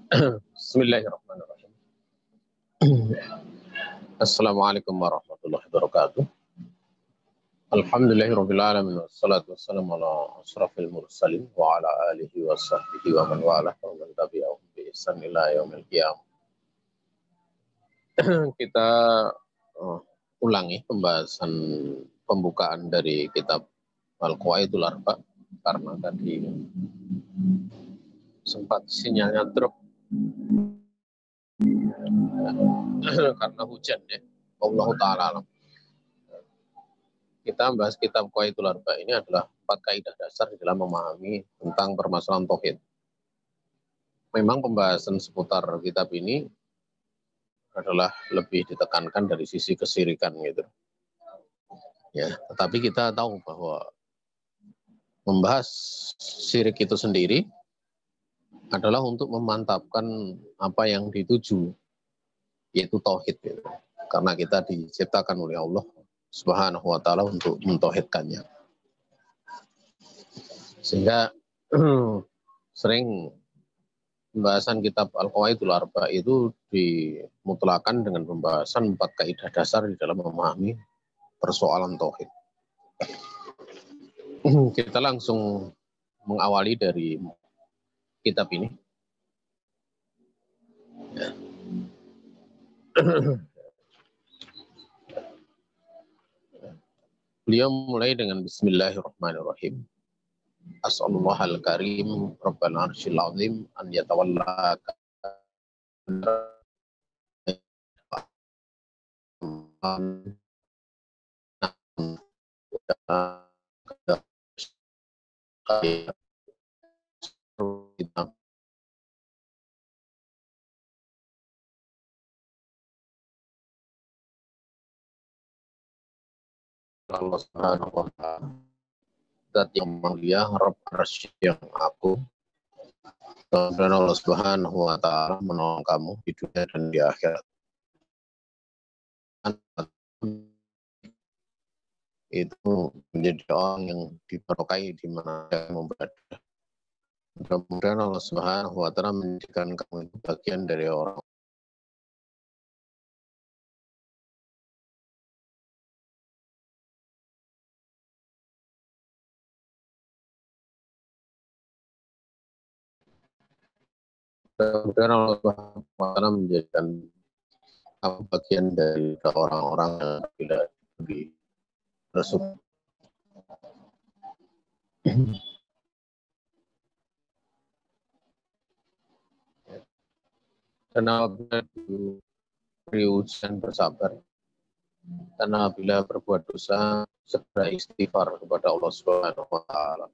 Bismillahirrahmanirrahim. Assalamualaikum warahmatullahi wabarakatuh. Alhamdulillahirabbil alamin wassalatu wassalamu ala asrafil mursalin wa ala alihi wa sahbihi wa man walah wa man tabi'ahum bi ihsan ila yaumil qiyamah. Kita ulangi pembahasan pembukaan dari kitab Al-Qawaidul Arba' karena tadi sempat sinyalnya drop karena hujan ya. Allah Ta'ala alam. Kita membahas kitab Qawaidul Arba' ini adalah 4 kaidah dasar di dalam memahami tentang permasalahan tauhid. Memang pembahasan seputar kitab ini adalah lebih ditekankan dari sisi kesirikan gitu. Ya, tetapi kita tahu bahwa membahas syirik itu sendiri adalah untuk memantapkan apa yang dituju, yaitu tauhid gitu. Karena kita diciptakan oleh Allah Subhanahu wa taala untuk mentauhidkannya. Sehingga sering pembahasan kitab Al-Qawaidul Arba' itu dimutlakan dengan pembahasan 4 kaidah dasar di dalam memahami persoalan tauhid. Kita langsung mengawali dari kitab ini. Ya. Beliau mulai dengan Bismillahirrahmanirrahim. As'alullahal karim Rabbal arsyil azim an yatawallaka Allah Subhanahu wa ta'ala, zat yang mulia, Rabb arsy yang aku, dan Allah Subhanahu wa ta'ala menolong kamu di dunia dan di akhirat. Itu menjadi orang yang diberkahi di mana kamu berada. Mudah-mudahan Allah Subhanahu wa ta'ala menjadikan kamu itu bagian dari orang mudah-mudahan Allah Subhanahu wa ta'ala menjadikan kamu bagian dari orang-orang yang tidak bersyukur. Dan apabila diberi ujian bersabar, dan apabila berbuat dosa segera istighfar kepada Allah Subhanahu wa ta'ala.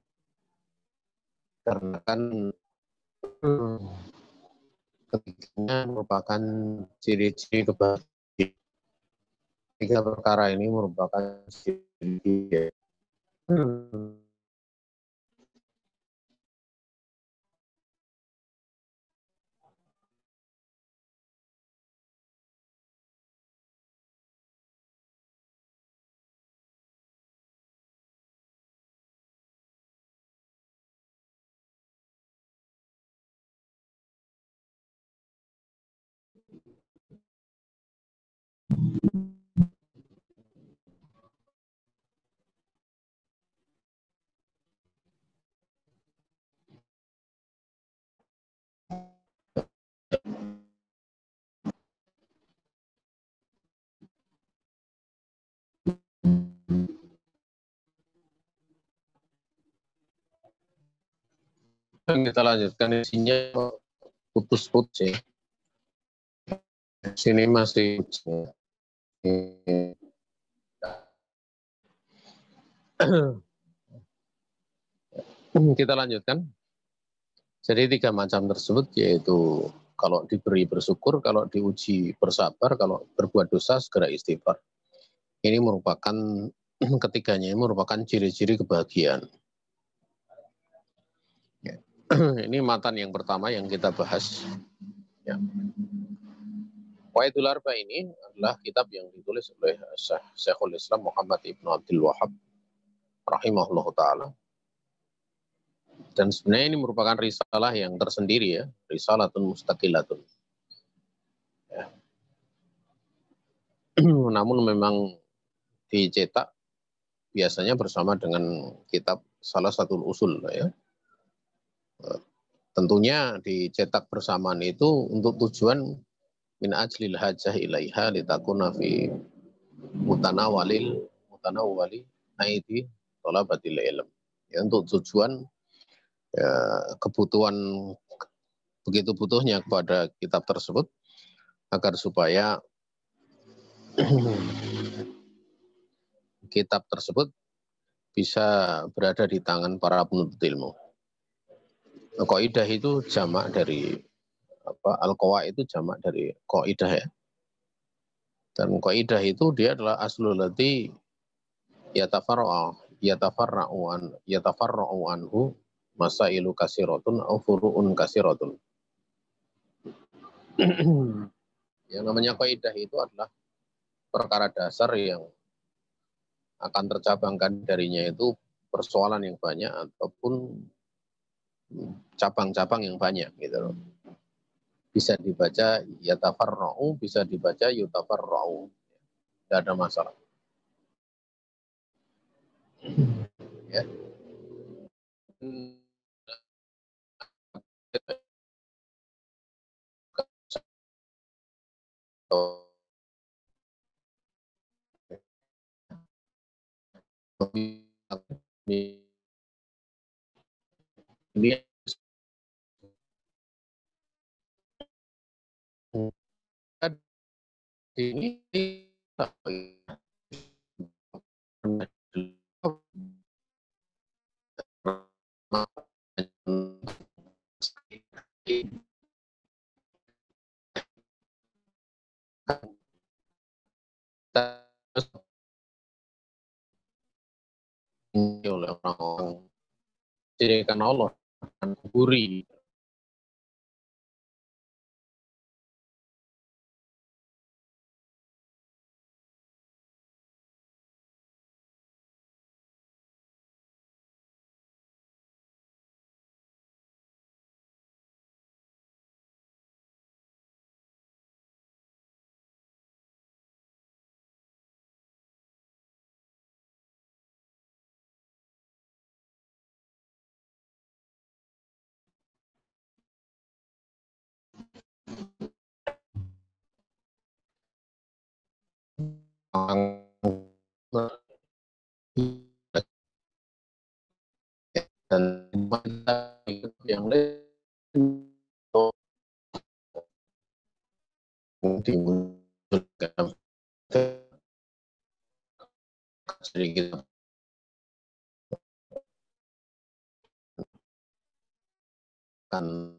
Karena kan ketiganya merupakan ciri-ciri kebahagiaan. 3 perkara ini merupakan ciri kita lanjutkan isinya putus-putus ya. Sini masih kita lanjutkan. Jadi 3 macam tersebut yaitu kalau diberi bersyukur, kalau diuji bersabar, kalau berbuat dosa segera istighfar. Ini merupakan ketiganya merupakan ciri-ciri kebahagiaan. Ya. Ini matan yang pertama yang kita bahas. Ya. Qawaidul Arba' ini adalah kitab yang ditulis oleh Syekhul Islam Muhammad Ibn Abdul Wahhab rahimahullah ta'ala. Dan sebenarnya ini merupakan risalah yang tersendiri ya, risalatun mustaqilatun. Ya. Namun memang dicetak biasanya bersama dengan kitab salah satu usul ya. Tentunya dicetak bersamaan itu untuk tujuan min ajlil hajah ilaiha litakuna fi mutanawwali aidi thalabatil ilm. Ya, untuk tujuan ya, kebutuhan begitu butuhnya kepada kitab tersebut agar supaya kitab tersebut bisa berada di tangan para penuntut ilmu. Qaidah itu jamak dari al-qawaid itu jamak dari qaidah ya. Dan qaidah itu dia adalah aslul ladzi yatafarra'u anhu masailu kasiratun au furu'un kasiratun. Yang namanya qaidah itu adalah perkara dasar yang akan tercabangkan darinya itu persoalan yang banyak ataupun cabang-cabang yang banyak gitu loh. Bisa dibaca yatafarra'u, bisa dibaca yutafarra'u. Tidak ada masalah. Ya. Ini oleh orang-orang dirikan Allah dan kuburi. Dan yang lain dimunculkan sedikit kan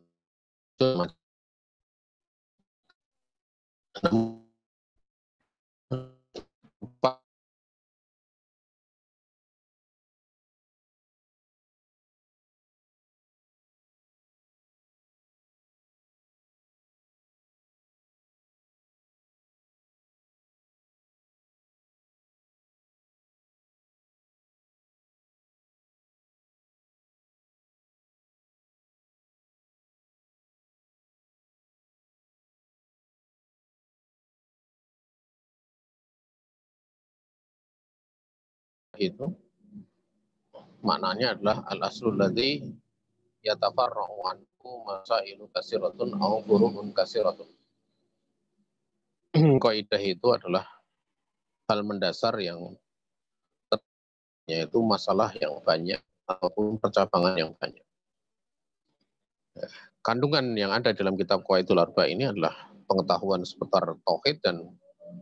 itu maknanya adalah al-aslul ladzi yatafarra'u anhu masailu kasiratun au furu'un kasiratun. Kaidah itu adalah hal mendasar yang yaitu masalah yang banyak ataupun percabangan yang banyak. Kandungan yang ada dalam kitab Qawaidul Arba ini adalah pengetahuan seputar tauhid dan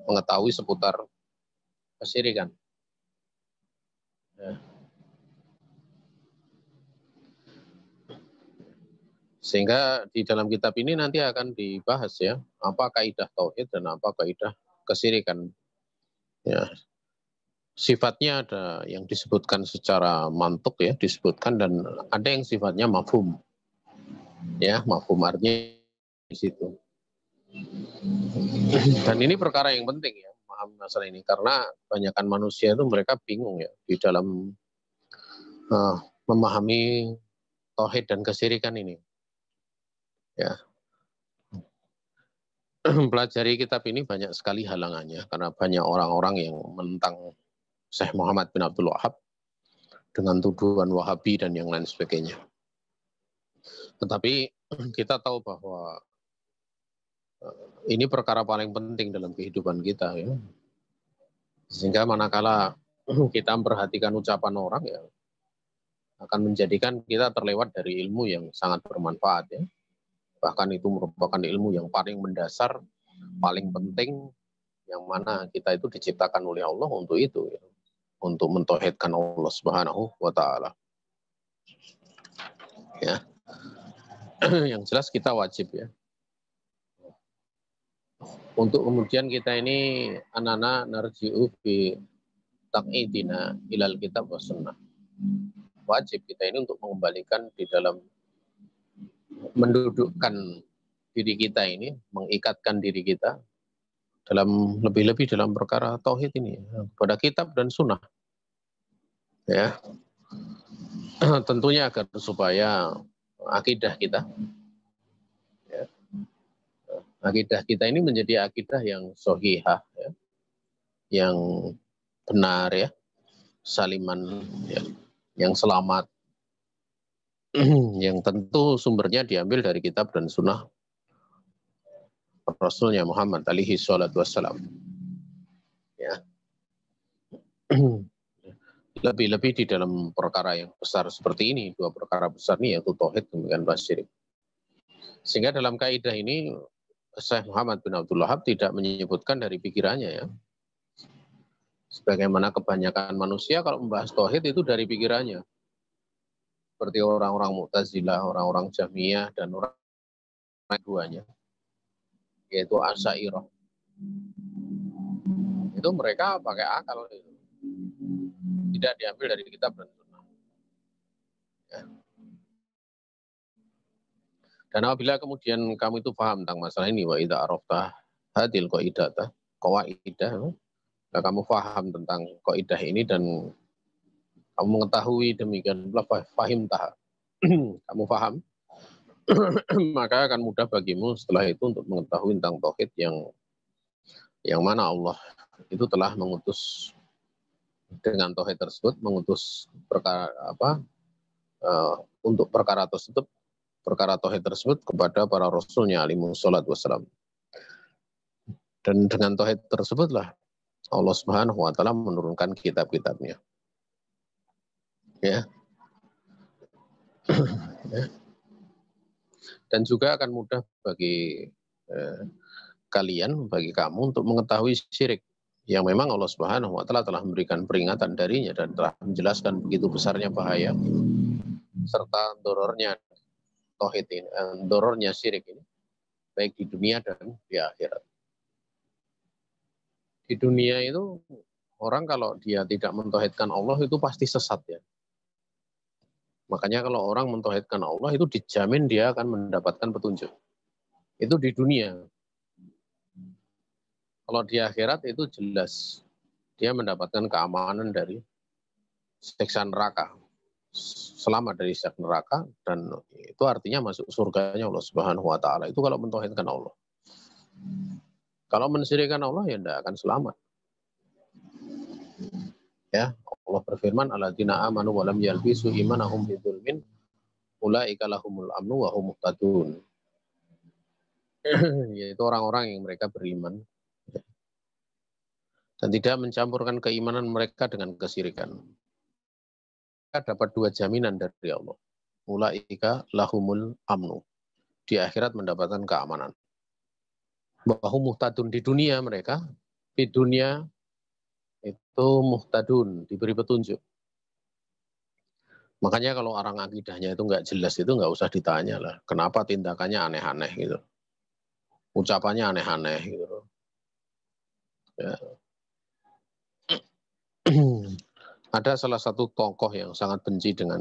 mengetahui seputar kesyirikan. Ya. Sehingga di dalam kitab ini nanti akan dibahas ya, apa kaidah tauhid dan apa kaidah kesyirikan. Ya. Sifatnya ada yang disebutkan secara mantuk ya, disebutkan, dan ada yang sifatnya mafhum. Ya, mafhum artinya di situ. Dan ini perkara yang penting ya, memahami masalah ini, karena kebanyakan manusia itu mereka bingung ya di dalam memahami tauhid dan kesyirikan ini. Ya. Pelajari kitab ini banyak sekali halangannya karena banyak orang-orang yang menentang Syekh Muhammad bin Abdul Wahab dengan tuduhan Wahabi dan yang lain sebagainya. Tetapi kita tahu bahwa ini perkara paling penting dalam kehidupan kita, ya. Sehingga manakala kita memperhatikan ucapan orang, ya akan menjadikan kita terlewat dari ilmu yang sangat bermanfaat, ya. Bahkan itu merupakan ilmu yang paling mendasar, paling penting, yang mana kita itu diciptakan oleh Allah untuk itu, ya. Untuk mentauhidkan Allah Subhanahu wa Ta'ala. Ya. Yang jelas kita wajib, ya. Untuk kemudian kita ini anak-anak narji'u bi taqidina ilal kitab wa sunnah. Wajib kita ini untuk mengembalikan di dalam mendudukkan diri kita ini, mengikatkan diri kita dalam lebih-lebih dalam perkara tauhid ini pada kitab dan sunnah. Ya. Tentunya agar supaya akidah kita, ya, akidah kita ini menjadi akidah yang sahihah, ya, yang benar, ya, saliman, ya, yang selamat, yang tentu sumbernya diambil dari kitab dan sunnah Rasulnya Muhammad alaihi salatu wassalam. Ya. Lebih-lebih di dalam perkara yang besar seperti ini, dua perkara besar ini yaitu tauhid dan syirik. Sehingga dalam kaidah ini Syekh Muhammad bin Abdul Wahab tidak menyebutkan dari pikirannya, ya. Sebagaimana kebanyakan manusia kalau membahas tauhid itu dari pikirannya. Seperti orang-orang Mu'tazilah, orang-orang Jahmiyah, dan orang duanya, yaitu Asy'ariyah. Itu mereka pakai akal, tidak diambil dari kitab dan sunnah. Ya. Dan apabila kemudian kamu itu paham tentang masalah ini, wa idza arafta hadil qaidata qawaidah, nah kamu paham tentang kaidah ini dan kamu mengetahui demikian fahim tah, kamu paham, maka akan mudah bagimu setelah itu untuk mengetahui tentang tauhid yang mana Allah itu telah mengutus dengan tauhid tersebut, mengutus perkara untuk perkara tersebut, perkara tauhid tersebut kepada para rasulnya alaihi salatu wassalam. Dan dengan tauhid tersebutlah Allah Subhanahu wa Ta'ala menurunkan kitab-kitabnya. Ya. Ya. Dan juga akan mudah bagi kalian, bagi kamu untuk mengetahui syirik yang memang Allah Subhanahu wa Ta'ala telah memberikan peringatan darinya dan telah menjelaskan begitu besarnya bahaya serta dorornya tauhid ini, dorornya syirik ini, baik di dunia dan di akhirat. Di dunia itu orang kalau dia tidak mentauhidkan Allah itu pasti sesat, ya. Makanya kalau orang mentauhidkan Allah itu dijamin dia akan mendapatkan petunjuk. Itu di dunia. Kalau di akhirat itu jelas dia mendapatkan keamanan dari siksa neraka. Selamat dari siksa neraka, dan itu artinya masuk surganya Allah Subhanahu wa Ta'ala. Itu kalau mentauhidkan Allah. Kalau mensyirikkan Allah ya tidak akan selamat. Ya, Allah berfirman, alladzina amanu wa lam yalbisu imanahum bidzulmin ulaika lahumul amnu wa hum muhtadun. Yaitu orang-orang yang mereka beriman dan tidak mencampurkan keimanan mereka dengan kesyirikan. Mereka dapat dua jaminan dari Allah. Ulaika lahumul amnu. Di akhirat mendapatkan keamanan. Wa hum muhtadun, di dunia mereka, di dunia itu muhtadun, diberi petunjuk. Makanya kalau orang akidahnya itu nggak jelas, itu nggak usah ditanya lah. Kenapa tindakannya aneh-aneh gitu. Ucapannya aneh-aneh gitu. Ya. Ada salah satu tokoh yang sangat benci dengan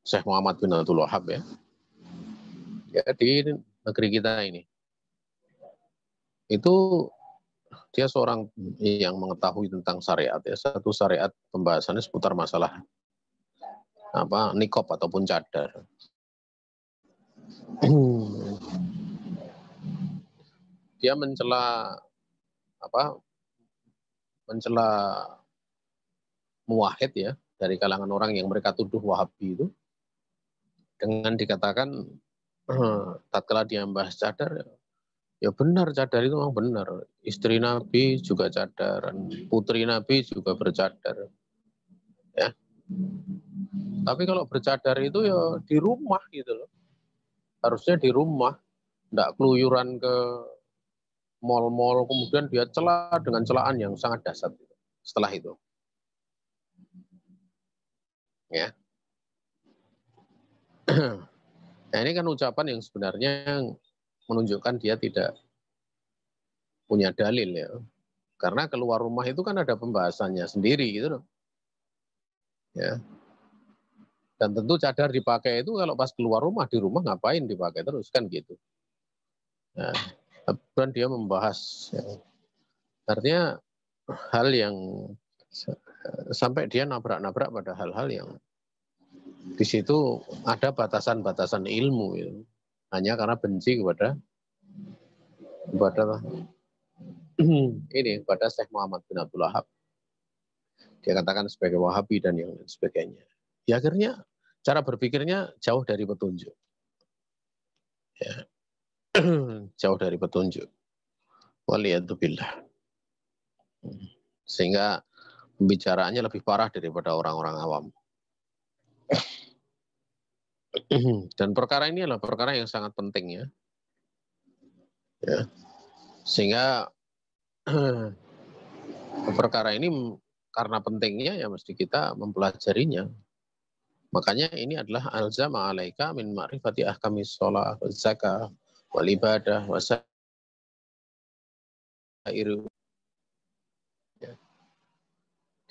Syekh Muhammad bin Abdul Wahab, ya. Ya, di negeri kita ini. Itu dia seorang yang mengetahui tentang syariat, ya. Satu syariat pembahasannya seputar masalah nikob ataupun cadar. Dia mencela muwahhid ya, dari kalangan orang yang mereka tuduh Wahabi itu, dengan dikatakan tatkala dia membahas cadar, ya benar cadar itu memang benar. Istri Nabi juga cadar, putri Nabi juga bercadar. Ya. Tapi kalau bercadar itu ya di rumah gitu loh. Harusnya di rumah, enggak keluyuran ke mal-mal kemudian dia cela dengan celaan yang sangat dahsyat setelah itu. Ya. Nah, ini kan ucapan yang sebenarnya menunjukkan dia tidak punya dalil ya. Karena keluar rumah itu kan ada pembahasannya sendiri gitu loh. Ya. Dan tentu cadar dipakai itu kalau pas keluar rumah, di rumah ngapain dipakai terus kan gitu. Nah, dan dia membahas ya. Artinya hal yang sampai dia nabrak-nabrak pada hal-hal yang di situ ada batasan-batasan ilmu ya. Hanya karena benci kepada ini pada Syekh Muhammad bin Abdul Wahab. Dia katakan sebagai Wahabi dan yang lain sebagainya. Ya akhirnya cara berpikirnya jauh dari petunjuk. Ya. Jauh dari petunjuk. Waliyadzubillah. Sehingga pembicaraannya lebih parah daripada orang-orang awam. Dan perkara ini adalah perkara yang sangat penting ya. Sehingga perkara ini karena pentingnya ya mesti kita mempelajarinya. Makanya ini adalah alzama alaika min ma'rifati ahkamis sholat, zakah, wal ibadah, wasairu.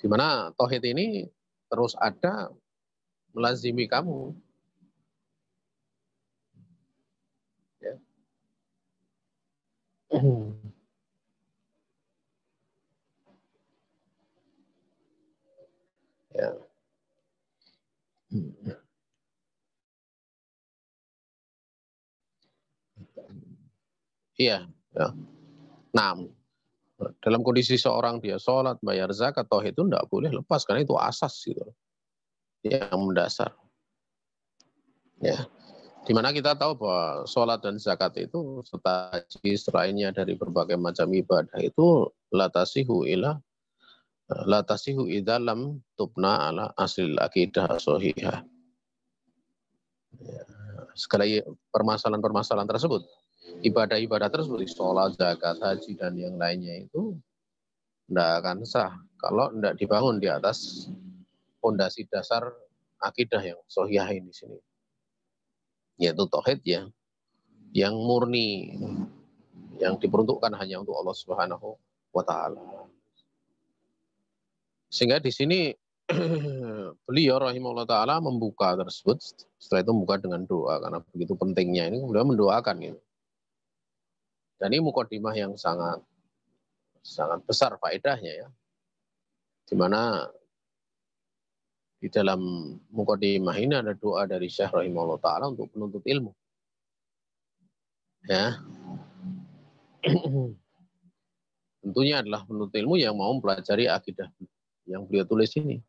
Di mana tauhid ini terus ada melazimi kamu. Ya. Ya. Iya. Ya. Nah, dalam kondisi seorang dia sholat, bayar zakat, tauhid itu tidak boleh lepas karena itu asas gitu, yang mendasar. Ya. Dimana kita tahu bahwa sholat dan zakat itu serta haji selainnya dari berbagai macam ibadah itu latasihu idalam tubna ala asil akidah sohihah. Ya. Segala permasalahan-permasalahan tersebut, ibadah-ibadah tersebut, sholat, zakat, haji dan yang lainnya itu tidak akan sah kalau tidak dibangun di atas fondasi dasar akidah yang sohihah ini di sini, yaitu tauhid ya, yang murni, yang diperuntukkan hanya untuk Allah Subhanahu wa taala. Sehingga di sini beliau rahimahullah taala membuka tersebut, setelah itu membuka dengan doa karena begitu pentingnya ini, kemudian mendoakan gitu. Dan ini mukadimah yang sangat besar faedahnya ya. Di mana di dalam mukadimah ini ada doa dari Syekh rahimahullah taala untuk penuntut ilmu. Ya. Tentunya adalah penuntut ilmu yang mau mempelajari akidah yang beliau tulis ini.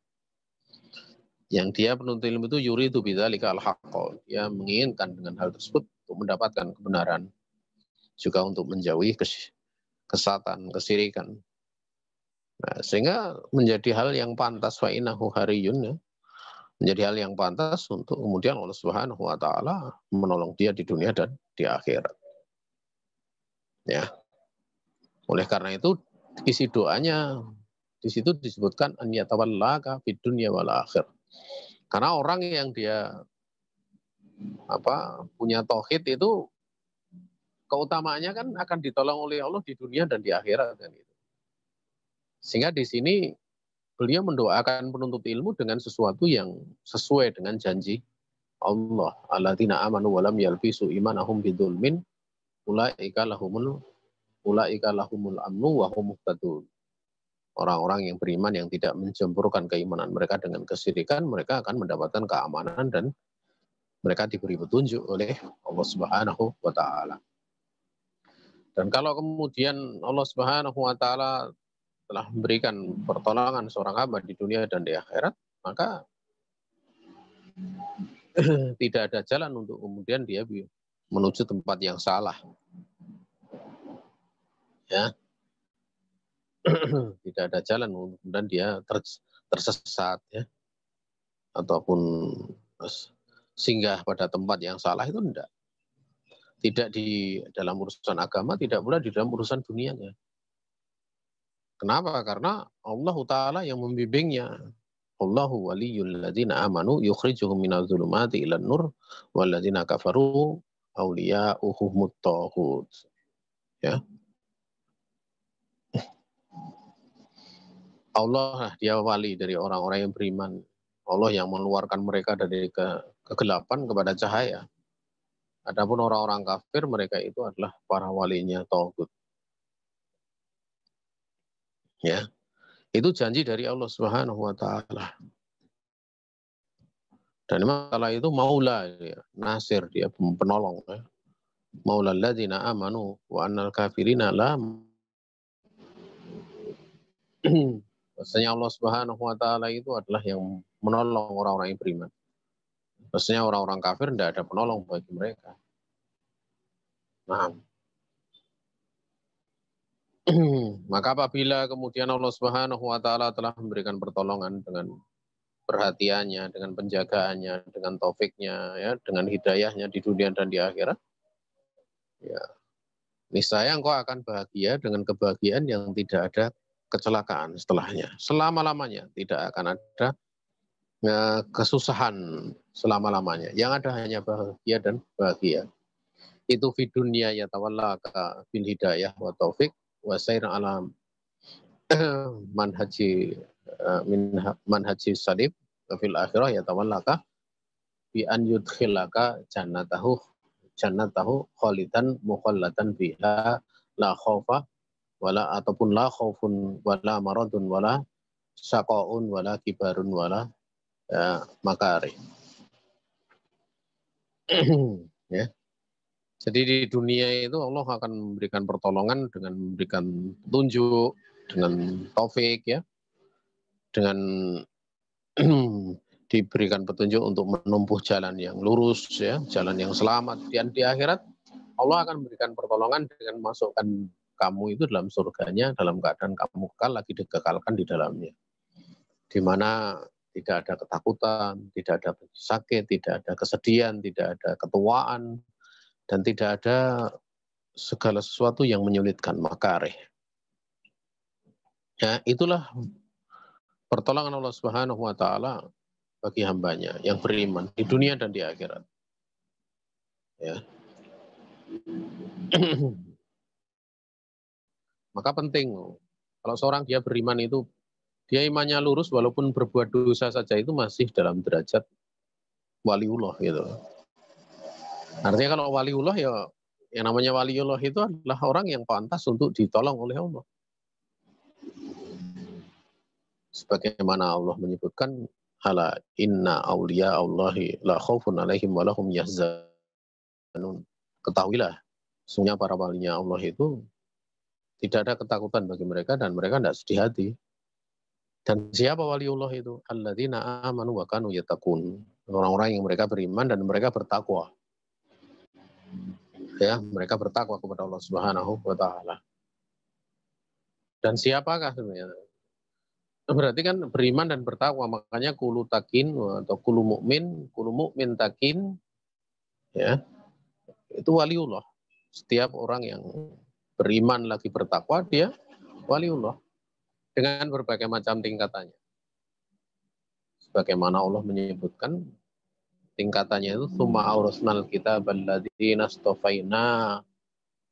Yang dia penuntut ilmu itu yuridu bidzalika al-haqqa. Dia menginginkan dengan hal tersebut untuk mendapatkan kebenaran, juga untuk menjauhi kesesatan, kesyirikan. Nah, sehingga menjadi hal yang pantas wa innahu hariyun ya. Menjadi hal yang pantas untuk kemudian Allah Subhanahu wa taala menolong dia di dunia dan di akhirat. Ya. Oleh karena itu isi doanya di situ disebutkan an yatawallaka fid dunya wal akhir. Karena orang yang dia punya tauhid itu keutamaannya kan akan ditolong oleh Allah di dunia dan di akhirat kan gitu. Sehingga di sini beliau mendoakan penuntut ilmu dengan sesuatu yang sesuai dengan janji Allah. Alladzina amanu wa lam yalbisu imanahum bidzulmin ulaika lahumul amnu wa hum muhtadun. Orang-orang yang beriman yang tidak mencampurkan keimanan mereka dengan kesyirikan, mereka akan mendapatkan keamanan dan mereka diberi petunjuk oleh Allah Subhanahu wa taala. Dan kalau kemudian Allah Subhanahu wa taala telah memberikan pertolongan seorang hamba di dunia dan di akhirat, maka tidak ada jalan untuk kemudian dia menuju tempat yang salah. Ya. Tidak ada jalan kemudian dia tersesat ya. Ataupun singgah pada tempat yang salah, itu enggak. Tidak di dalam urusan agama, tidak pula di dalam urusan dunianya. Kenapa? Karena Allah Ta'ala yang membimbingnya. Allahu waliyul ladzina amanu yukhrijuhum minadh dhulumati ilan nur wal ladzina kafaru awliya'uhumut taghut. Ya. Allah dia wali dari orang-orang yang beriman. Allah yang mengeluarkan mereka dari kegelapan kepada cahaya. Adapun orang-orang kafir, mereka itu adalah para walinya taghut. Ya. Itu janji dari Allah Subhanahu wa taala. Dan masalah itu maula, ya, nasir, dia penolong. Ya. Maula alladzina amanu wa annal kafirina la. Maksudnya Allah Subhanahu wa taala itu adalah yang menolong orang-orang yang beriman. Maksudnya orang-orang kafir tidak ada penolong bagi mereka. Nah. Maka apabila kemudian Allah Subhanahu wa taala telah memberikan pertolongan dengan perhatiannya, dengan penjagaannya, dengan taufiknya, ya, dengan hidayahnya di dunia dan di akhirat, ya, niscaya engkau akan bahagia dengan kebahagiaan yang tidak ada kecelakaan setelahnya. Selama-lamanya tidak akan ada kesusahan selama-lamanya. Yang ada hanya bahagia dan bahagia. Itu fi dunya yatawallaka bil hidayah wa taufik wa sayr alam manhaji manhaji salib fil akhirah yatawallaka bi an yudkhilaka jannatahu khalidan mukhallatan biha la khaufa wala ataupun la khaufun wala maradun wala syaqaun wala kibarun wala makari. Ya. Jadi di dunia itu Allah akan memberikan pertolongan dengan memberikan petunjuk, dengan taufik, ya, dengan diberikan petunjuk untuk menempuh jalan yang lurus, ya, jalan yang selamat. Dan di akhirat Allah akan memberikan pertolongan dengan masukkan kamu itu dalam surganya dalam keadaan kamu kekal, lagi dikekalkan di dalamnya. Di mana tidak ada ketakutan, tidak ada sakit, tidak ada kesedihan, tidak ada ketuaan, dan tidak ada segala sesuatu yang menyulitkan, makarih. Ya, itulah pertolongan Allah Subhanahu wa taala bagi hambanya yang beriman di dunia dan di akhirat. Ya. Maka penting kalau seorang dia beriman itu dia imannya lurus walaupun berbuat dosa saja itu masih dalam derajat waliullah gitu. Artinya kalau waliullah ya yang namanya waliullah itu adalah orang yang pantas untuk ditolong oleh Allah. Sebagaimana Allah menyebutkan ala inna auliya Allahi la khaufun alaihim wa lahum yahzanun. Ketahuilah, sesungguhnya para walinya Allah itu tidak ada ketakutan bagi mereka dan mereka tidak sedih hati. Dan siapa waliullah itu? Alladzina amanu wa kanu yattaqun. Orang-orang yang mereka beriman dan mereka bertakwa. Ya, mereka bertakwa kepada Allah Subhanahu wa taala. Dan siapakah sebenarnya? Berarti kan beriman dan bertakwa, makanya kulu takin atau kulu mukmin takin, ya, itu waliullah. Setiap orang yang beriman lagi bertakwa, dia waliullah dengan berbagai macam tingkatannya. Sebagaimana Allah menyebutkan tingkatannya itu summa aurasnal kitab alladzina astafaina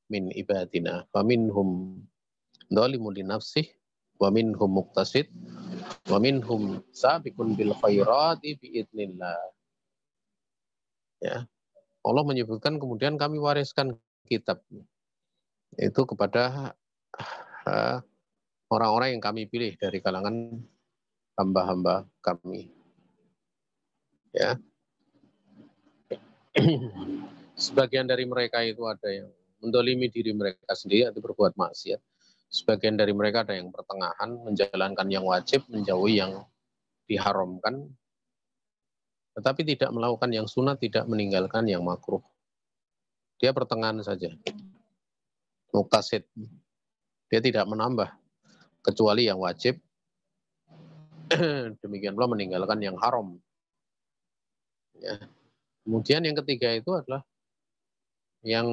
min ibadina faminhum dzalimun li nafsihi wa minhum muqtasid wa minhum sabiqun bil khairati biidznillah. Ya. Allah menyebutkan kemudian kami wariskan kitab itu kepada orang-orang yang kami pilih dari kalangan hamba-hamba kami. Ya. Sebagian dari mereka itu ada yang mendolimi diri mereka sendiri atau berbuat maksiat. Sebagian dari mereka ada yang pertengahan, menjalankan yang wajib, menjauhi yang diharamkan, tetapi tidak melakukan yang sunat, tidak meninggalkan yang makruh. Dia pertengahan saja, muktasid. Dia tidak menambah, kecuali yang wajib, demikian pula meninggalkan yang haram. Ya. Kemudian yang ketiga itu adalah yang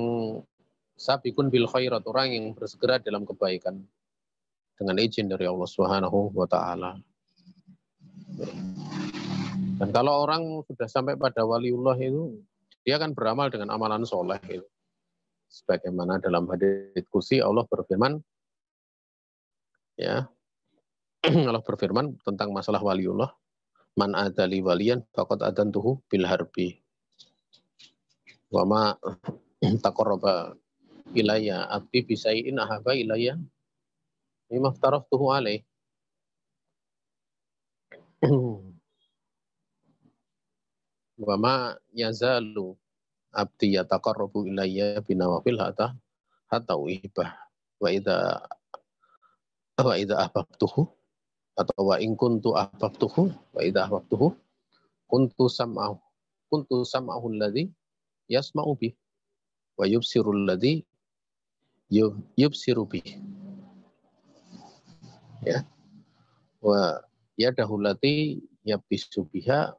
sabiqun bil khairat, orang yang bersegera dalam kebaikan dengan izin dari Allah Subhanahu wa taala. Dan kalau orang sudah sampai pada waliullah itu, dia akan beramal dengan amalan soleh itu. Sebagaimana dalam hadits qudsi Allah berfirman, ya, Allah berfirman tentang masalah waliullah, man adali waliyan faqad adantuhu bil harbi. Wa ma taqarraba ilayya abdi bisai'in ahaba ilayya mimma aftaraftuhu alaih. Wa ma yazalu abdi yataqarrabu ilayya binawafil hatta uhibah. Wa idza ahbabtuhu atau wa in kuntu ahbabtuhu wa idza ahbabtuhu kuntu sam'ahu alladhi yasma'u bih wa yubsiru alladhi yubsiru bih, ya, wa yadahu allati yabtisu biha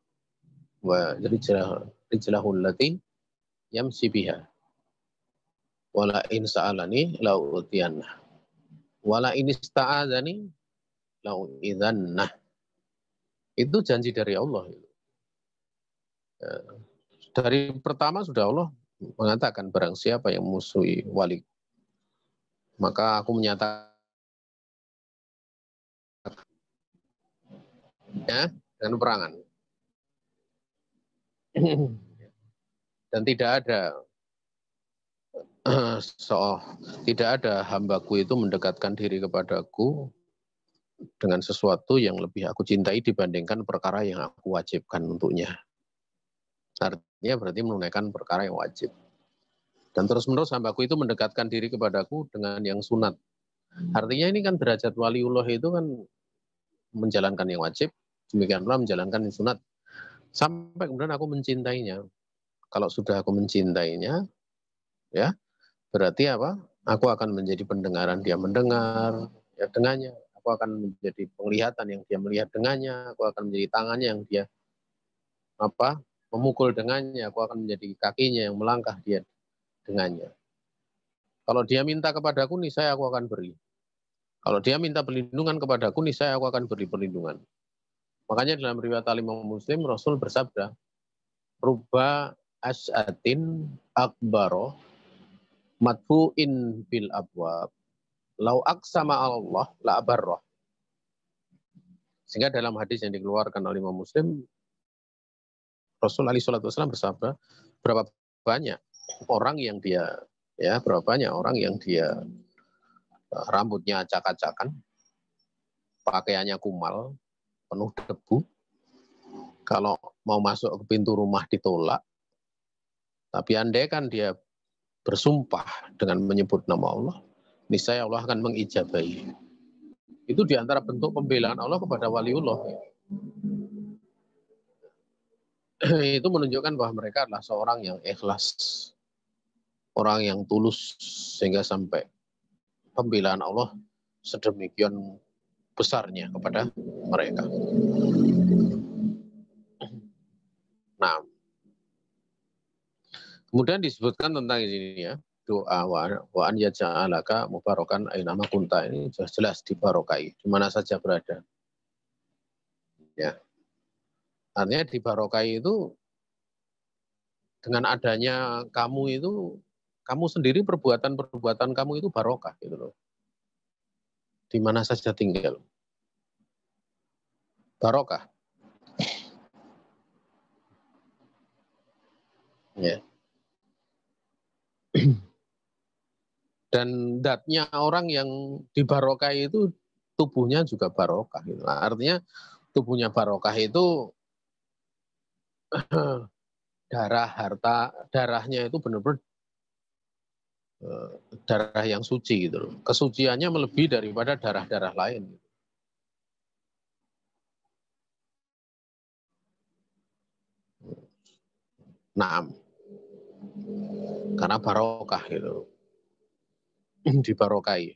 wa rijlahu allati yamsi biha wala in sa'alani la utiyanna wala in ista'adzani la uidzanna. Itu janji dari Allah. Dari pertama sudah Allah mengatakan barang siapa yang musuhi wali, maka aku menyatakan ya dengan perangan. Dan tidak ada hambaku itu mendekatkan diri kepadaku dengan sesuatu yang lebih aku cintai dibandingkan perkara yang aku wajibkan untuknya. Artinya berarti menunaikan perkara yang wajib. Dan terus-menerus hambaku itu mendekatkan diri kepadaku dengan yang sunat. Artinya ini kan derajat waliullah itu kan menjalankan yang wajib, demikian pula menjalankan yang sunat. Sampai kemudian aku mencintainya. Kalau sudah aku mencintainya, ya berarti apa? Aku akan menjadi pendengaran dia mendengar, ya dengannya. Aku akan menjadi penglihatan yang dia melihat dengannya. Aku akan menjadi tangannya yang dia memukul dengannya. Aku akan menjadi kakinya yang melangkah dia dengannya. Kalau dia minta kepadaku, niscaya aku akan beri. Kalau dia minta perlindungan kepadaku, niscaya aku akan beri perlindungan. Makanya dalam riwayat Imam Muslim, Rasul bersabda, Ruba as'atin akbaro madfu'in bil abwab lau aksama Allah la abarroh. Sehingga dalam hadis yang dikeluarkan oleh Imam Muslim, Rasul alaihi salatu wasallam bersabda, berapa banyak orang yang dia rambutnya acak-acakan, pakaiannya kumal, penuh debu, kalau mau masuk ke pintu rumah ditolak, tapi andai kan dia bersumpah dengan menyebut nama Allah, niscaya Allah akan mengijabahi. Itu diantara bentuk pembelaan Allah kepada waliullah. Itu menunjukkan bahwa mereka adalah seorang yang ikhlas, orang yang tulus, sehingga sampai pembelaan Allah sedemikian besarnya kepada mereka. Nah, kemudian disebutkan tentang ini ya, doa wa an yaj'alaka mubarakan ainama kunta, ini jelas dibarokai di mana saja berada. Ya. Artinya dibarokai itu dengan adanya kamu itu, kamu sendiri perbuatan kamu itu barokah gitu loh. Di mana saja tinggal. Barokah. Ya. Dan datnya orang yang dibarokai itu tubuhnya juga barokah. Gitu. Nah, artinya tubuhnya barokah itu darah, harta, darahnya itu benar-benar darah yang suci gitu loh. Kesuciannya melebihi daripada darah-darah lain. Nah, karena barokah gitu. Dibarokai.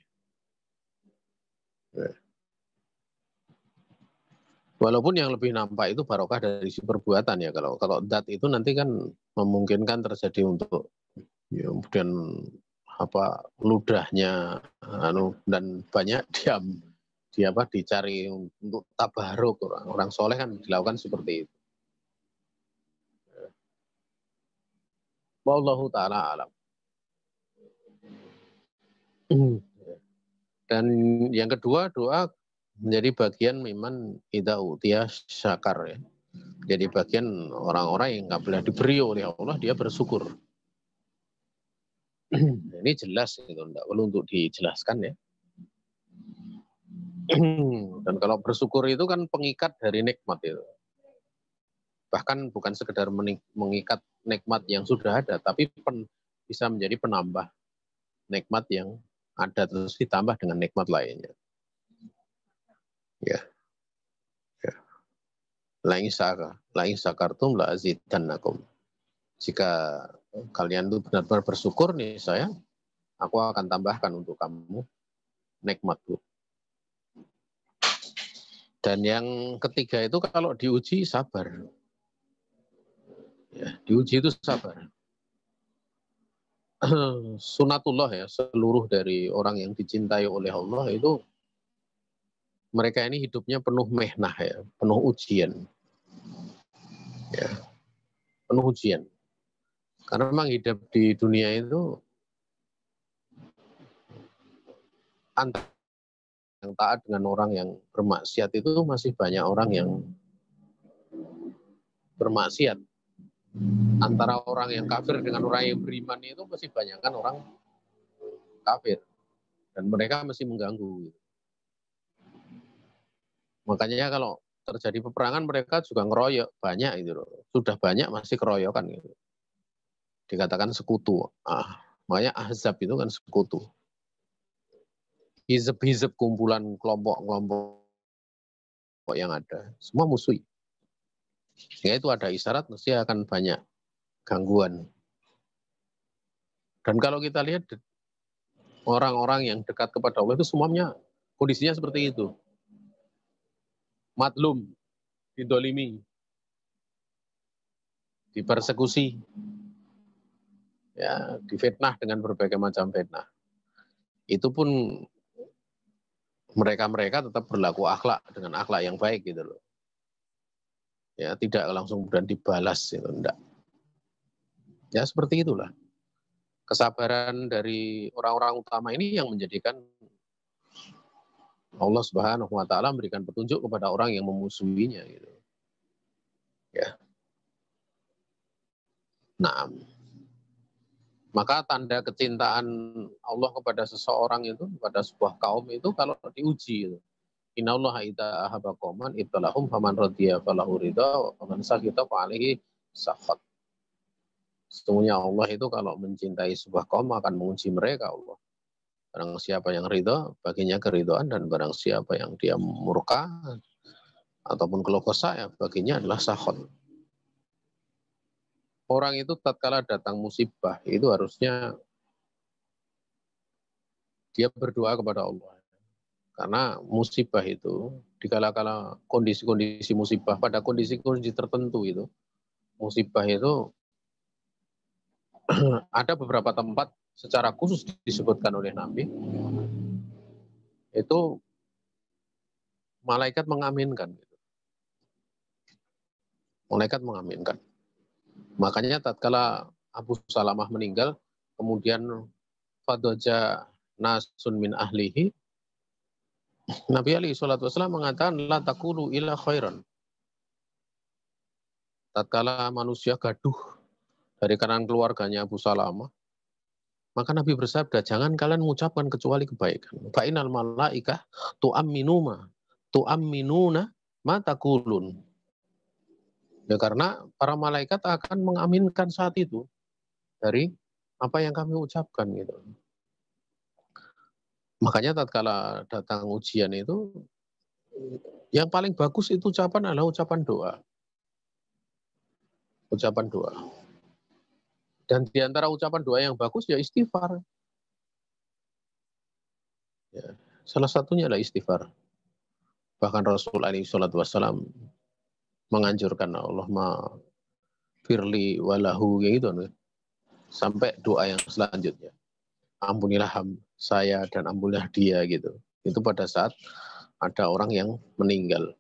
Walaupun yang lebih nampak itu barokah dari si perbuatan ya. Kalau dat itu nanti kan memungkinkan terjadi untuk ya, kemudian apa ludahnya dan banyak dicari untuk tabaruk orang soleh kan dilakukan seperti itu. Wallahu taala alam. Dan yang kedua doa menjadi bagian miman idza utiya syakar ya. Jadi bagian orang-orang yang nggak boleh diberi oleh Allah dia bersyukur. Ini jelas itu enggak perlu untuk dijelaskan ya. Dan kalau bersyukur itu kan pengikat dari nikmat itu. Bahkan bukan sekedar mengikat nikmat yang sudah ada, tapi bisa menjadi penambah nikmat yang ada terus ditambah dengan nikmat lainnya. Ya. Ya. Lain sakartum la azidannakum. Jika kalian itu benar-benar bersyukur nih aku akan tambahkan untuk kamu nikmatku. Dan yang ketiga itu kalau diuji sabar. Ya, diuji itu sabar. Sunatullah ya, seluruh dari orang yang dicintai oleh Allah itu mereka ini hidupnya penuh mehnah ya, penuh ujian. Ya, penuh ujian. Karena memang hidup di dunia itu antara yang taat dengan orang yang bermaksiat itu masih banyak orang yang bermaksiat. Antara orang yang kafir dengan orang yang beriman itu masih banyak kan orang kafir. Dan mereka masih mengganggu. Makanya kalau terjadi peperangan mereka juga ngeroyok banyak itu loh. Sudah banyak masih keroyokan gitu. Dikatakan sekutu. Makanya Ahzab itu kan sekutu. Hizb-hizb kumpulan kelompok-kelompok yang ada. Semua musuh. Sehingga itu ada isyarat mesti akan banyak gangguan. Dan kalau kita lihat orang-orang yang dekat kepada Allah itu semuanya kondisinya seperti itu. Matlum, didolimi, dipersekusi, ya, difitnah dengan berbagai macam fitnah. Itu pun mereka tetap berlaku akhlak dengan akhlak yang baik gitu loh. Ya, tidak langsung kemudian dibalas gitu, enggak. Ya seperti itulah. Kesabaran dari orang-orang utama ini yang menjadikan Allah Subhanahu wa taala memberikan petunjuk kepada orang yang memusuhinya gitu. Ya. Nah, maka tanda kecintaan Allah kepada seseorang itu, kepada sebuah kaum itu kalau diuji gitu. Innallaha idza ahabba qauman ibtalahum faman radiya falahu ridha wa man sakhita fa alaihi sakhat. Sesungguhnya Allah itu kalau mencintai sebuah kaum akan menguji mereka Allah. Barang siapa yang ridha, baginya keridhaan, dan barang siapa yang dia murka ataupun keluh kesah, ya baginya adalah sakhat. Orang itu tatkala datang musibah itu harusnya dia berdoa kepada Allah. Karena musibah itu, dikala-kala kondisi-kondisi musibah, pada kondisi-kondisi tertentu itu, musibah itu ada beberapa tempat secara khusus disebutkan oleh Nabi, itu malaikat mengaminkan. Malaikat mengaminkan. Makanya tatkala Abu Salamah meninggal, kemudian fadoja nasun min ahlihi, Nabi alaihi salatu wasallam mengatakan la taqulu illa khairan. Tatkala manusia gaduh dari kalangan keluarganya Abu Salamah, maka Nabi bersabda, jangan kalian mengucapkan kecuali kebaikan. Fa'inal malaikah tu'amminuna ma taqulun. Ya karena para malaikat akan mengaminkan saat itu dari apa yang kami ucapkan gitu. Makanya tatkala datang ujian itu yang paling bagus itu ucapan adalah ucapan doa. Ucapan doa. Dan di antara ucapan doa yang bagus ya istighfar. Ya. Salah satunya adalah istighfar. Bahkan Rasul alaihi salatu wassalam menganjurkan Allah firli walahu gitu. Sampai doa yang selanjutnya. Ampunilah saya dan ampunilah dia gitu. Itu pada saat ada orang yang meninggal.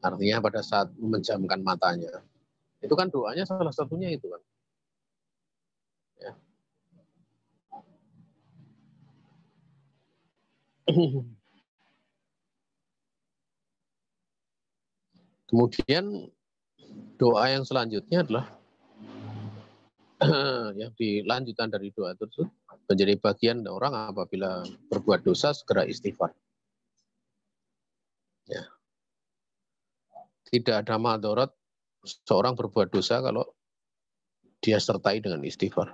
Artinya pada saat memejamkan matanya. Itu kan doanya salah satunya itu kan. Ya. Kemudian doa yang selanjutnya adalah yang dilanjutan dari doa tersebut menjadi bagian orang apabila berbuat dosa segera istighfar. Ya. Tidak ada madorot seorang berbuat dosa kalau dia sertai dengan istighfar.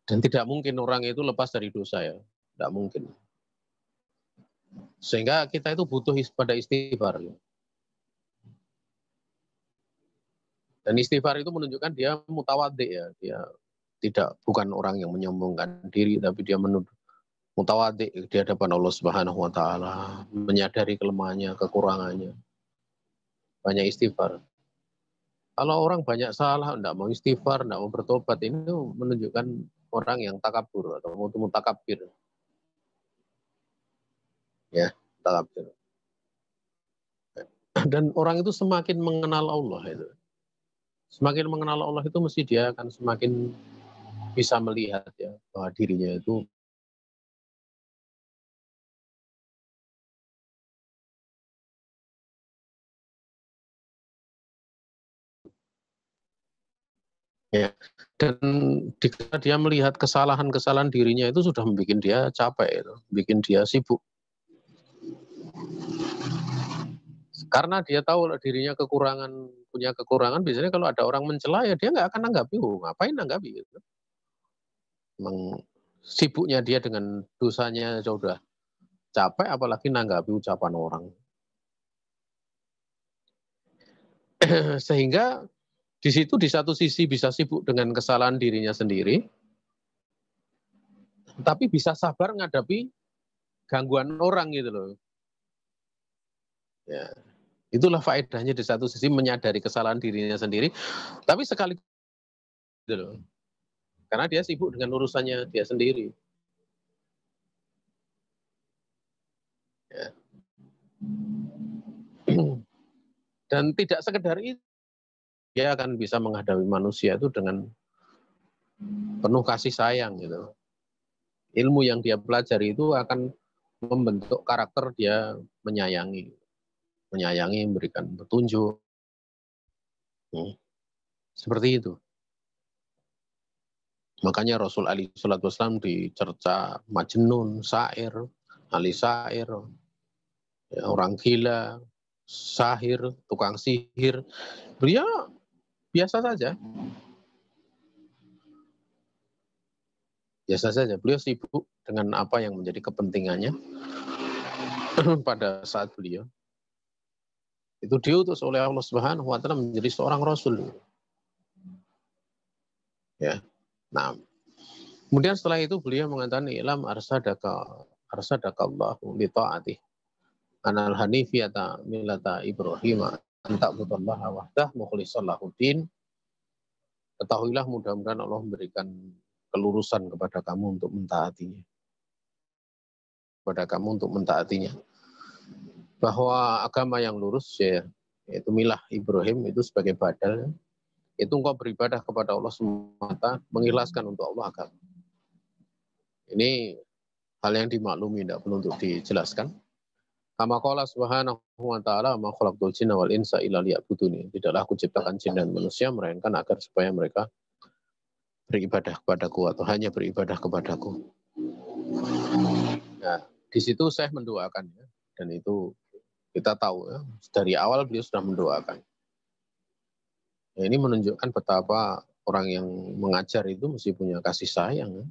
Dan tidak mungkin orang itu lepas dari dosa ya, tidak mungkin. Sehingga kita itu butuh pada istighfar. Dan istighfar itu menunjukkan dia mutawadhi ya, dia bukan orang yang menyombongkan diri, tapi dia mutawadhi di hadapan Allah Subhanahu wa taala, menyadari kelemahannya, kekurangannya. Banyak istighfar. Kalau orang banyak salah, tidak mau istighfar, tidak mau bertobat, ini menunjukkan orang yang takabur atau mutakabir. Ya, takabur. Dan orang itu semakin mengenal Allah itu. Semakin mengenal Allah itu mesti dia akan semakin bisa melihat ya bahwa dirinya itu ya. Dan jika dia melihat kesalahan-kesalahan dirinya itu sudah membuat dia capek itu, bikin dia sibuk. Karena dia tahu dirinya punya kekurangan, biasanya kalau ada orang mencela ya dia nggak akan nanggapi, ngapain nanggapi gitu. Memang sibuknya dia dengan dosanya sudah capek, apalagi nanggapi ucapan orang. Sehingga di situ di satu sisi bisa sibuk dengan kesalahan dirinya sendiri, tapi bisa sabar menghadapi gangguan orang gitu loh. Ya, itulah faedahnya di satu sisi menyadari kesalahan dirinya sendiri, tapi sekali gitu loh. Karena dia sibuk dengan urusannya dia sendiri. Ya. Dan tidak sekedar itu, dia akan bisa menghadapi manusia itu dengan penuh kasih sayang gitu. Ilmu yang dia pelajari itu akan membentuk karakter dia menyayangi, memberikan petunjuk. Seperti itu. Makanya Rasul alaihi salatu wasallam dicerca majnun, syair, ahli syair, ya, orang gila, sahir, tukang sihir. Beliau biasa saja. Biasa saja. Beliau sibuk dengan apa yang menjadi kepentingannya pada saat beliau itu diutus oleh Allah Subhanahu wa taala menjadi seorang rasul. Ya. Nah, kemudian setelah itu beliau mengatakan ilam arsadaqallahu li ta'atih. Anal hanifiyata millata Ibrahim anta'budallaha wahdah mukhlishan lahuddin. Ketahuilah mudah-mudahan Allah memberikan kelurusan kepada kamu untuk mentaatinya. Kepada kamu untuk mentaatinya. Bahwa agama yang lurus ya, yaitu milah Ibrahim itu sebagai badal, itu engkau beribadah kepada Allah semata, mengikhlaskan untuk Allah agama. Ini hal yang dimaklumi, tidak perlu untuk dijelaskan. Kama qala subhanahu wa ta'ala ma khalaqtul jinna wal insa illa liya'buduni. Tidaklah aku ciptakan jin dan manusia melainkan agar supaya mereka beribadah kepadaku atau hanya beribadah kepadaku. Nah, di situ saya mendoakan ya. Dan itu kita tahu ya, dari awal beliau sudah mendoakan. Ya, ini menunjukkan betapa orang yang mengajar itu mesti punya kasih sayang. Ya.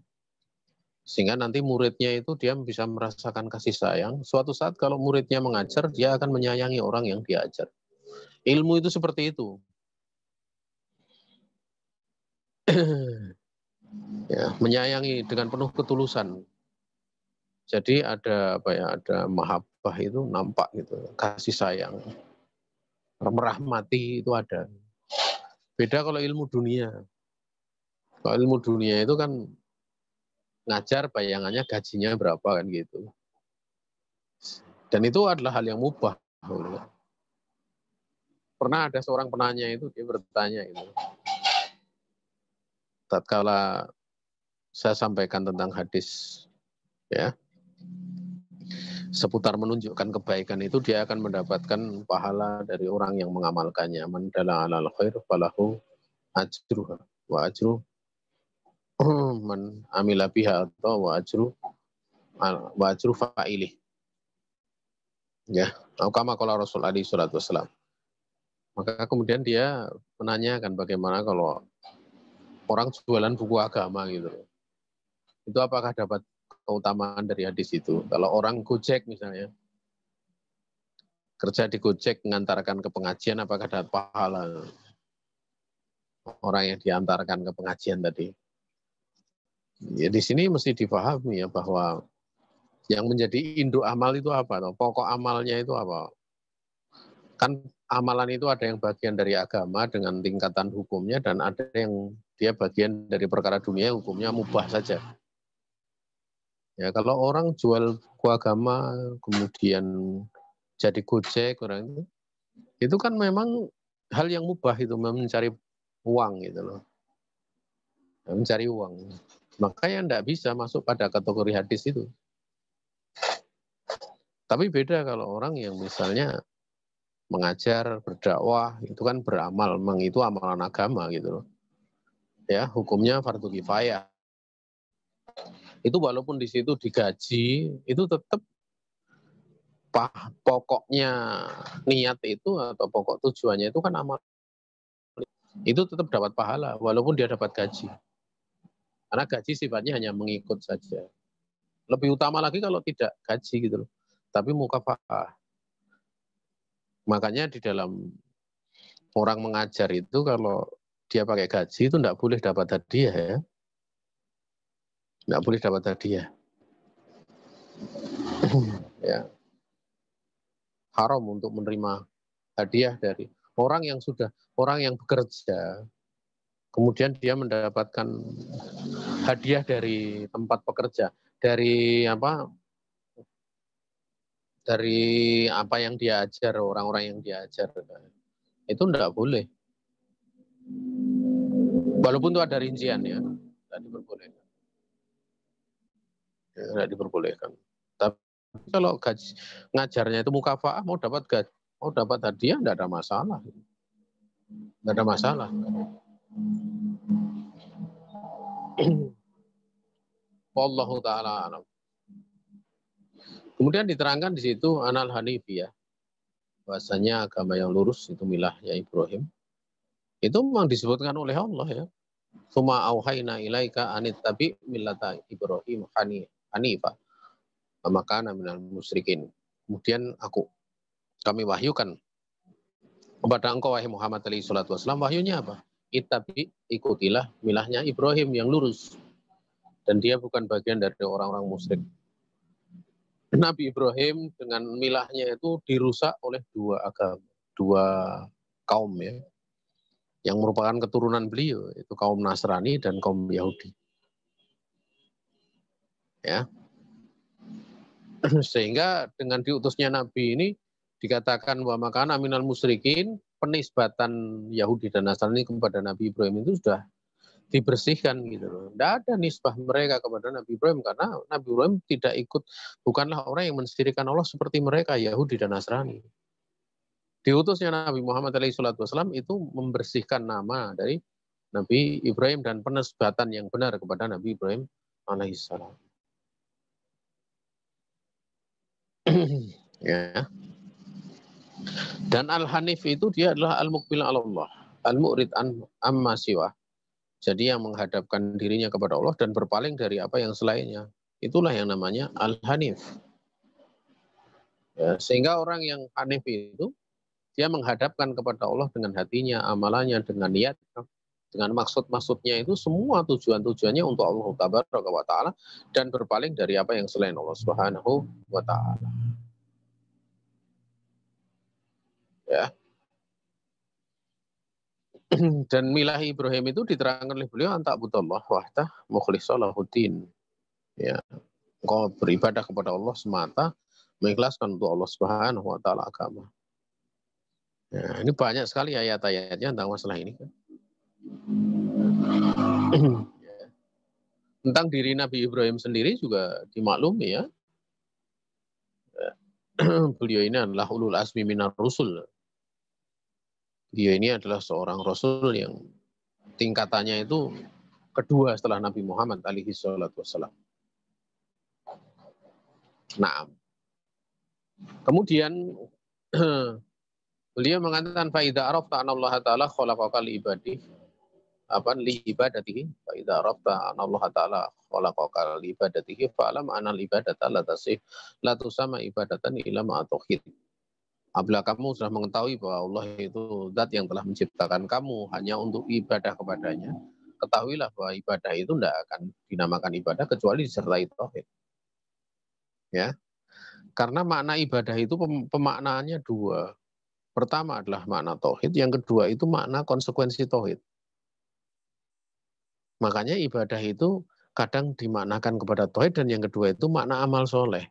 Sehingga nanti muridnya itu dia bisa merasakan kasih sayang. Suatu saat kalau muridnya mengajar, dia akan menyayangi orang yang dia ajar. Ilmu itu seperti itu. Ya, menyayangi dengan penuh ketulusan. Jadi ada apa ya? Ada mahabbah itu nampak gitu, kasih sayang, merahmati itu ada. Beda kalau ilmu dunia. Kalau ilmu dunia itu kan ngajar bayangannya gajinya berapa kan gitu. Dan itu adalah hal yang mubah. Pernah ada seorang penanya itu, dia bertanya itu. Tatkala saya sampaikan tentang hadis ya, seputar menunjukkan kebaikan itu, dia akan mendapatkan pahala dari orang yang mengamalkannya. Man dalla 'alal khair falahu ajruha wa ajru man amila biha atau wa ajru fa'ilih. Ya, kama qala Rasul alaihi salatu wasalam. Maka kemudian dia menanyakan bagaimana kalau orang jualan buku agama gitu. Itu apakah dapat keutamaan dari hadis itu? Kalau orang Gojek misalnya, kerja di Gojek mengantarkan ke pengajian, apakah dapat pahala? Orang yang diantarkan ke pengajian tadi. Ya di sini mesti dipahami ya bahwa yang menjadi induk amal itu apa? Pokok amalnya itu apa? Kan amalan itu ada yang bagian dari agama dengan tingkatan hukumnya dan ada yang dia bagian dari perkara dunia hukumnya mubah saja. Ya kalau orang jual buku agama kemudian jadi Gojek orang itu kan memang hal yang mubah itu mencari uang gitu loh. Mencari uang. Makanya tidak bisa masuk pada kategori hadis itu. Tapi beda kalau orang yang misalnya mengajar, berdakwah, itu kan beramal, memang itu amalan agama gitu loh. Ya, hukumnya fardu kifayah. Itu walaupun di situ digaji, itu tetap pokoknya niat itu atau pokok tujuannya itu kan amal. Itu tetap dapat pahala walaupun dia dapat gaji. Karena gaji sifatnya hanya mengikut saja. Lebih utama lagi kalau tidak gaji gitu loh. Tapi mukafa'ah. Makanya di dalam orang mengajar itu kalau dia pakai gaji itu tidak boleh dapat hadiah ya. Tidak boleh dapat hadiah. Ya. Haram untuk menerima hadiah dari orang yang bekerja, kemudian dia mendapatkan hadiah dari tempat pekerja, dari apa yang dia ajar, orang-orang yang dia ajar. Itu tidak boleh. Walaupun itu ada rincian ya, tidak diperbolehkan. Ya, tidak diperbolehkan. Tapi kalau ngajarnya itu mukafa'ah, mau dapat hadiah, tidak ada masalah. Tidak ada masalah. Wallahu ta'ala alam. Kemudian diterangkan di situ anal hanifiyah. Bahasanya agama yang lurus itu milahnya Ibrahim. Itu memang disebutkan oleh Allah ya. Suma auhayna ilaika anit tabi millata Ibrahim hanifa. Maka minal musyrikin. Kemudian kami wahyukan kepada engkau wahai Muhammad alaihi salatu wasallam, wahyunya apa? Ittabi, ikutilah milahnya Ibrahim yang lurus. Dan dia bukan bagian dari orang-orang musyrik. Nabi Ibrahim dengan milahnya itu dirusak oleh dua kaum ya, yang merupakan keturunan beliau, itu kaum Nasrani dan kaum Yahudi. Ya. Sehingga dengan diutusnya Nabi ini dikatakan bahwa makana minal musyrikin, penisbatan Yahudi dan Nasrani kepada Nabi Ibrahim itu sudah dibersihkan gitu loh. Tidak ada nisbah mereka kepada Nabi Ibrahim karena Nabi Ibrahim bukanlah orang yang mensyirikan Allah seperti mereka Yahudi dan Nasrani. Diutusnya Nabi Muhammad SAW itu membersihkan nama dari Nabi Ibrahim dan penisbatan yang benar kepada Nabi Ibrahim alaihissalam. Ya. Dan al-hanif itu dia adalah al-muqbil ala Allah, al-mu'rid amma siwa. Jadi yang menghadapkan dirinya kepada Allah dan berpaling dari apa yang selainnya. Itulah yang namanya al-hanif. Ya, sehingga orang yang hanif itu dia menghadapkan kepada Allah dengan hatinya, amalannya, dengan niatnya, dengan maksud-maksudnya itu semua tujuan-tujuannya untuk Allah Tabaraka wa Ta'ala dan berpaling dari apa yang selain Allah Subhanahu wa Ta'ala. Ya. Dan milah Ibrahim itu diterangkan oleh beliau antak budallah wahdah mukhlisha lahuddin. Ya, engkau beribadah kepada Allah semata, mengikhlaskan untuk Allah Subhanahu wa Ta'ala agama. Ya, ini banyak sekali ayat-ayatnya tentang masalah ini. Tentang diri Nabi Ibrahim sendiri juga dimaklumi ya. Beliau ini adalah ulul azmi minar rusul. Beliau ini adalah seorang rasul yang tingkatannya itu kedua setelah Nabi Muhammad alaihi salatu wassalam. Nah, kemudian beliau mengatakan faida arafta anna Allah taala khalaqaka li ibadi apa li ibadatihi faida arafta anna Allah taala khalaqaka li ibadatihi fa alam anna al ibadata la tasih la tusama ibadatan illa ma tauhid. Apabila kamu sudah mengetahui bahwa Allah itu zat yang telah menciptakan kamu hanya untuk ibadah kepadanya, ketahuilah bahwa ibadah itu tidak akan dinamakan ibadah kecuali disertai tauhid. Ya, karena makna ibadah itu pemaknaannya dua. Pertama adalah makna tauhid, yang kedua itu makna konsekuensi tauhid. Makanya ibadah itu kadang dimaknakan kepada tauhid dan yang kedua itu makna amal soleh.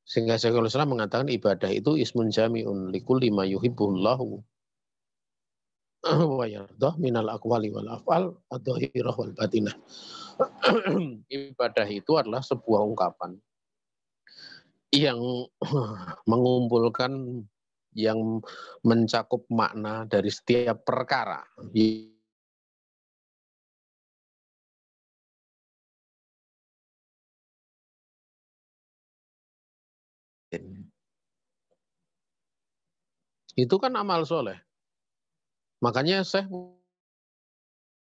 Sehingga Syekhul Islam mengatakan ibadah itu ismun jami'un likulli ma yuhibbullahu wa yardah minal aqwali wal af'al adh-dhahirah wal batinah. Ibadah itu adalah sebuah ungkapan yang mengumpulkan, yang mencakup makna dari setiap perkara. Itu kan amal soleh. Makanya saya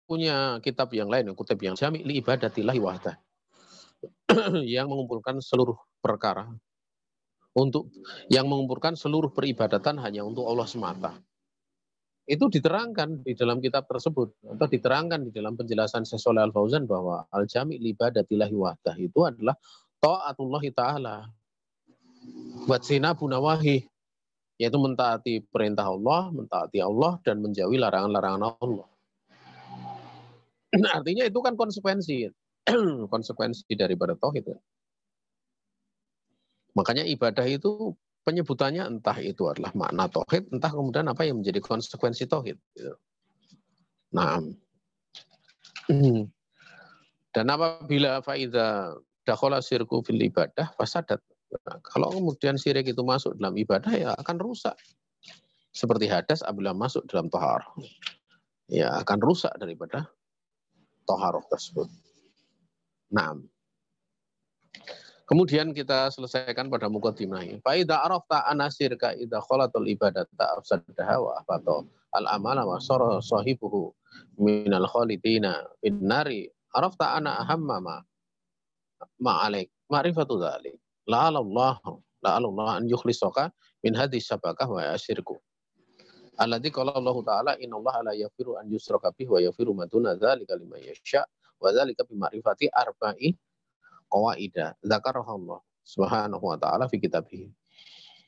punya kitab yang lain, kutub yang jami' li ibadatillahi wahdah. Yang mengumpulkan seluruh perkara. Yang mengumpulkan seluruh peribadatan hanya untuk Allah semata. Itu diterangkan di dalam kitab tersebut. Atau diterangkan di dalam penjelasan Syekh Shalih Al Fauzan bahwa al-jami' li ibadatillahi wahdah itu adalah ta'atullahi ta'ala. Watsina bunawahi. Yaitu mentaati perintah Allah, mentaati Allah, dan menjauhi larangan-larangan Allah. Artinya itu kan konsekuensi. Konsekuensi daripada tauhid. Makanya ibadah itu penyebutannya entah itu adalah makna tauhid, entah kemudian apa yang menjadi konsekuensi tauhid. Nah, dan apabila faida dakhala syirku fil ibadah fasadat. Nah, kalau kemudian syirik itu masuk dalam ibadah ya akan rusak. Seperti hadas apabila masuk dalam tohar, ya akan rusak daripada toharoh tersebut. Nah, kemudian kita selesaikan pada muqaddimah. Fa idza arafta anna syirka idza khalatul ibadata afsadaha wa ahbata al amala wa sara sahibuhu minal khalidina fin nari arafta anna ahamma ma alaik ma'rifatu dzalik la'allallah an yukhlisaka min hadhihi syabakah wa asyirku alladzi qala Allah taala innallaha la yaghfiru an yushraka bihi wa yaghfiru ma duna dzalika liman yasha wa dzalika bi ma'rifati arba'i qawaida dzakaraha Allah subhanahu wa ta'ala fi kitabih.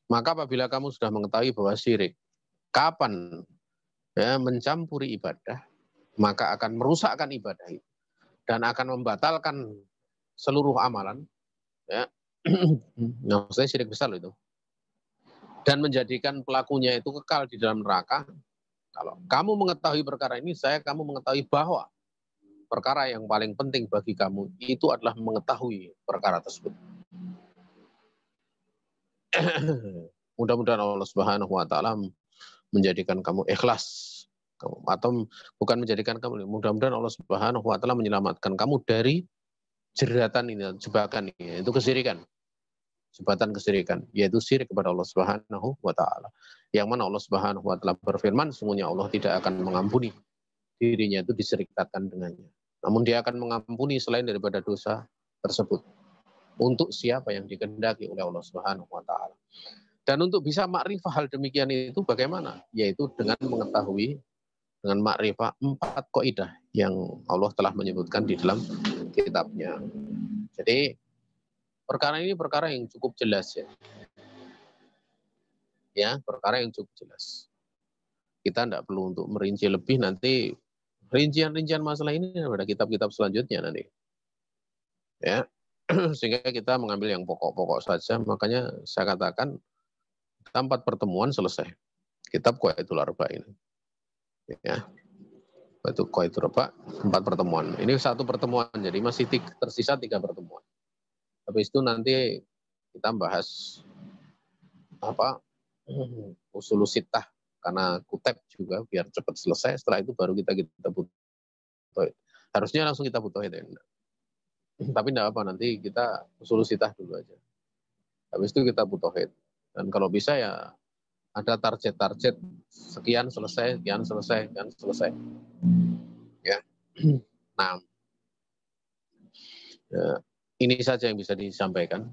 Maka apabila kamu sudah mengetahui bahwa syirik kapan ya, mencampuri ibadah, maka akan merusakkan ibadah itu dan akan membatalkan seluruh amalan, ya. Nah, maksudnya syirik besar loh itu. Dan menjadikan pelakunya itu kekal di dalam neraka. Kalau kamu mengetahui perkara ini, kamu mengetahui bahwa perkara yang paling penting bagi kamu itu adalah mengetahui perkara tersebut. Mudah-mudahan Allah Subhanahu wa taala menjadikan kamu ikhlas, atau bukan menjadikan kamu, mudah-mudahan Allah Subhanahu wa taala menyelamatkan kamu dari jeratan ini, jebakan ini, itu kesyirikan. jembatan kesyirikan, yaitu syirik kepada Allah Subhanahu wa taala. Yang mana Allah Subhanahu wa taala berfirman, sungguhnya Allah tidak akan mengampuni dirinya itu diserikatkan dengannya. Namun Dia akan mengampuni selain daripada dosa tersebut untuk siapa yang dikehendaki oleh Allah Subhanahu wa taala. Dan untuk bisa makrifah hal demikian itu bagaimana? Yaitu dengan mengetahui, dengan makrifah 4 kaidah yang Allah telah menyebutkan di dalam kitabnya. Jadi perkara ini perkara yang cukup jelas ya. Ya, perkara yang cukup jelas. Kita tidak perlu untuk merinci lebih, nanti rincian-rincian masalah ini pada kitab-kitab selanjutnya nanti. Ya. Sehingga kita mengambil yang pokok-pokok saja, makanya saya katakan 4 pertemuan selesai kitab Qaidatul Arba'in. Ya. Itu Qaidatul Arba'in 4 pertemuan. Ini 1 pertemuan, jadi masih tersisa 3 pertemuan. Habis itu nanti kita bahas usul sittah, karena kutep juga biar cepat selesai. Setelah itu baru kita butuh. Harusnya langsung kita butuh itu. Tapi tidak apa, nanti kita usul sittah dulu aja. Habis itu kita butuh itu. Dan kalau bisa ya ada target-target sekian selesai, sekian selesai, sekian selesai. Ya. Nah, ini saja yang bisa disampaikan.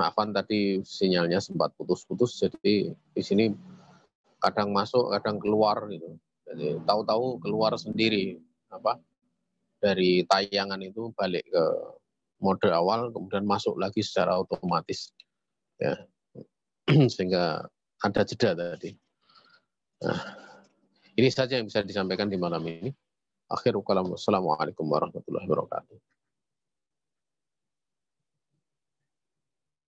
Afan tadi sinyalnya sempat putus-putus, jadi di sini kadang masuk, kadang keluar gitu. Jadi tahu-tahu keluar sendiri dari tayangan itu balik ke mode awal, kemudian masuk lagi secara otomatis. Ya. Sehingga ada jeda tadi. Nah, ini saja yang bisa disampaikan di malam ini. Akhirul kalam, wassalamualaikum warahmatullahi wabarakatuh.